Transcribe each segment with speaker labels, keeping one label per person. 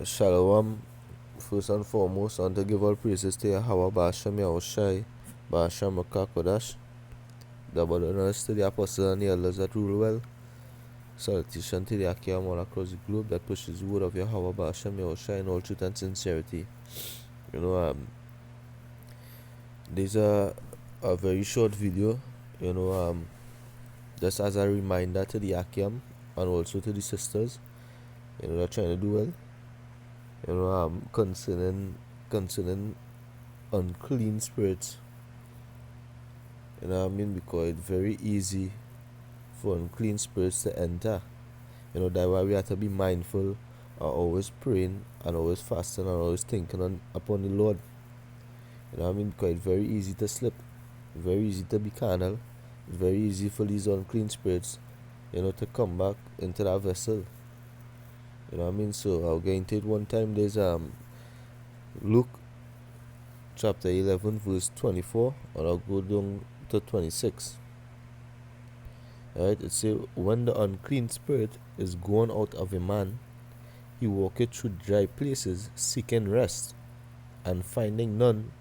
Speaker 1: Shalom. First and foremost, I want to give all praises to Yahweh Ba'ashem Yahushai, Ba'ashem Makakodash, the brothers to the apostles and the elders that rule well. Salutation to the Akiyam all across the globe that pushes the word of Yahweh Ba'ashem Yahushai in all truth and sincerity. You know, there's a very short video, just as a reminder to the Akiyam and also to the sisters, they're trying to do well. Concerning unclean spirits. Because it's very easy for unclean spirits to enter. That's why we have to be mindful of always praying and always fasting and always thinking upon the Lord. Because it's very easy to slip, very easy to be carnal, it's very easy for these unclean spirits, to come back into that vessel. So I'll get into it one time. There's Luke chapter 11 verse 24, and I'll go down to 26. Alright, it says, when the unclean spirit is gone out of a man, he walketh through dry places, seeking rest, and finding none,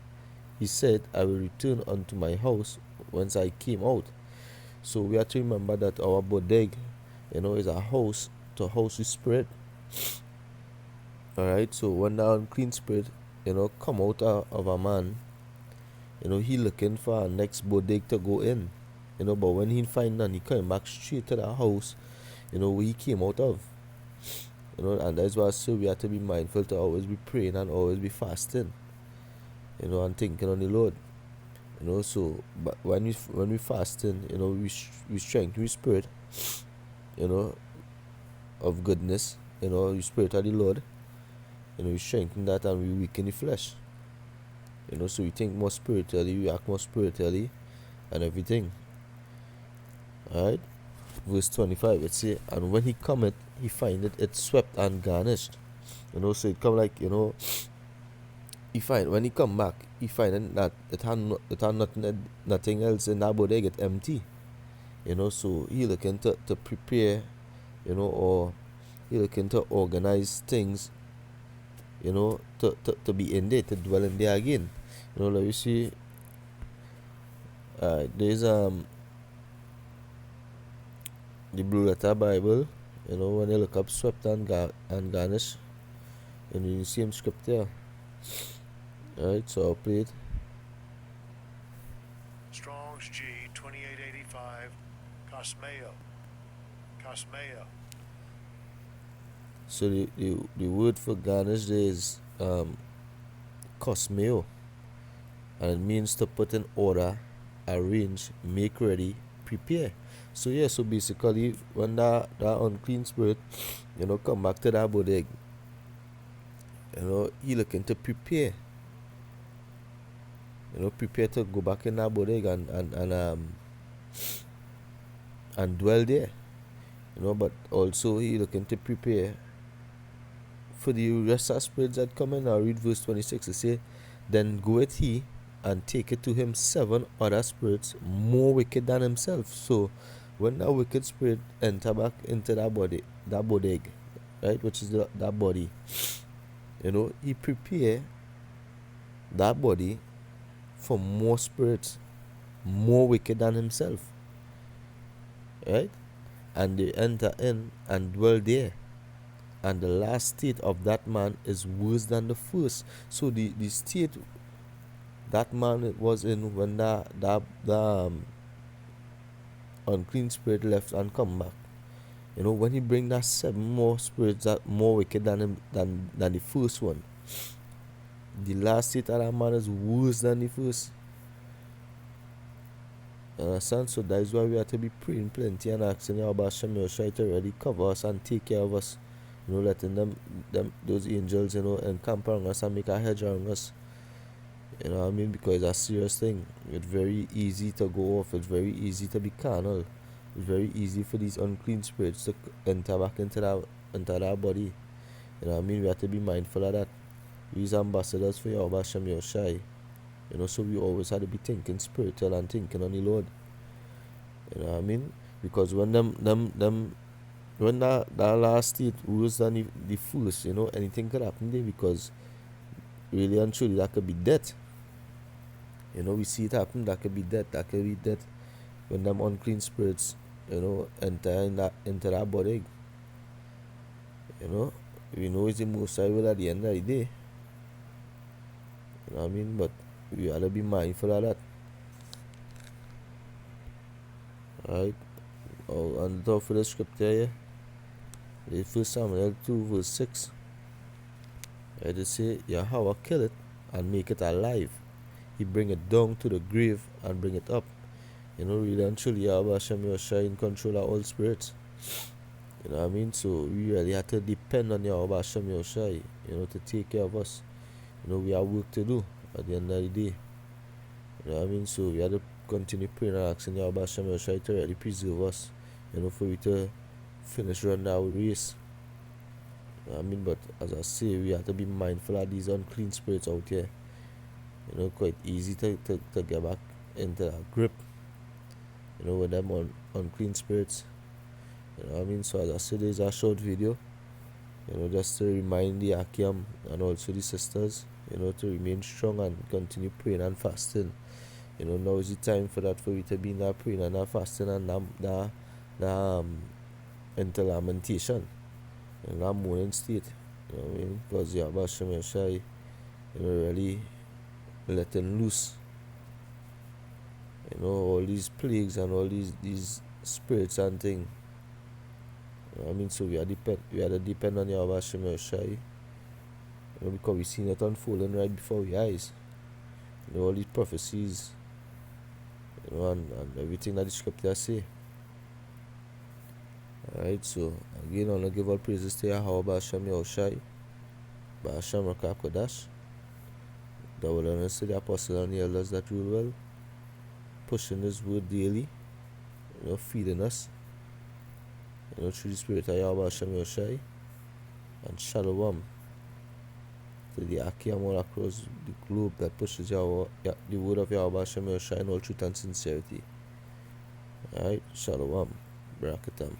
Speaker 1: he said, I will return unto my house whence I came out. So we have to remember that our bodeg, is a house to house the spirit. Alright, so when the unclean spirit, come out of a man, he looking for a next bodeg to go in. But when he find none, he come back straight to the house, where he came out of. And that's why I say we have to be mindful to always be praying and always be fasting, and thinking on the Lord. So but when we fasting, we strengthen the spirit, of goodness, the spirit of the Lord, we strengthen that and we weaken the flesh. So we think more spiritually, we act more spiritually and everything. Alright? Verse 25, it say, and when he cometh, he findeth it swept and garnished. So it come like, he find when he come back, he find that it had nothing else in that body get empty. So he looking to prepare, or he looking to organize things, to be in there, to dwell in there again. Like you see, there's the Blue Letter Bible, when you look up swept and garnished, you see him script there. Alright, so I'll play it.
Speaker 2: Strong's G 2885 Cosmeo.
Speaker 1: So the word for garnished is cosmeo, and it means to put in order, arrange, make ready, prepare. So yeah, so basically when that unclean spirit, come back to that bodeg, he looking to prepare. Prepare to go back in that bodeg and dwell there. But also he looking to prepare for the rest of spirits that come in. I'll read verse 26. It say, then goeth he and taketh to him 7 other spirits more wicked than himself. So when that wicked spirit enter back into that bodeg, right, which is that body, he prepare that body for more spirits more wicked than himself, right? And they enter in and dwell there, and the last state of that man is worse than the first. So the state that man was in when the unclean spirit left and come back, when he bring that 7 more spirits that more wicked than him than the first one, the last state of that man is worse than the first. Understand? So that is why we have to be praying plenty and asking Yahweh Hashem Yahushua to already cover us and take care of us. Letting them those angels, encamp around us and make a hedge around us. Because it's a serious thing. It's very easy to go off. It's very easy to be carnal. It's very easy for these unclean spirits to enter back into that body. We have to be mindful of that. We're ambassadors for Yahweh Hashem Yahushua. So we always have to be thinking spiritual and thinking on the Lord. Because when them when that last state worse than the first, anything could happen there, because really and truly that could be death. We see it happen, that could be death, when them unclean spirits, enter that body. We know it's the most high will at the end of the day. You know what I mean? But we gotta be mindful of that. Alright? Oh, and the top for the scripture here, the 1 Samuel 2 verse 6. It say, Yahweh kill it and make it alive. He bring it down to the grave and bring it up. Really and truly, Yahweh Hashem Yahushua in control of all spirits. You know what I mean? So we really have to depend on Yahweh Hashem Yahushua, to take care of us. We have work to do at the end of the day. You know what I mean? So we have to continue praying and asking Yahweh Hashem Yahushua to really preserve us, for we to finish running our race. You know what I mean? But as I say, we have to be mindful of these unclean spirits out here. Quite easy to get back into that grip, with them unclean spirits. You know what I mean? So as I said, there's a short video, just to remind the Akiam and also the sisters, to remain strong and continue praying and fasting. Now is the time for that, for we to be in that praying and that fasting and that into lamentation, in that mourning state. You know what I mean? Because Yahweh Hashem Yahushua, really letting loose, all these plagues and all these spirits and things. You know what I mean? So we are to depend on Yahweh Hashem Yahushua, because we seen it unfolding right before our eyes. All these prophecies, and everything that the scripture say. Alright, so again, I want to give all praises to Yahweh Hashem Yahushua, Ba'ashem Rakah Kodash, the wilderness to the apostles and the elders that rule well, pushing His word daily, feeding us, through the spirit of Yahweh Hashem Yahushua, and Shalom to the Akiam all across the globe that pushes the word of Yahweh Hashem Yahushua in all truth and sincerity. Alright, Shalom, Barakatam.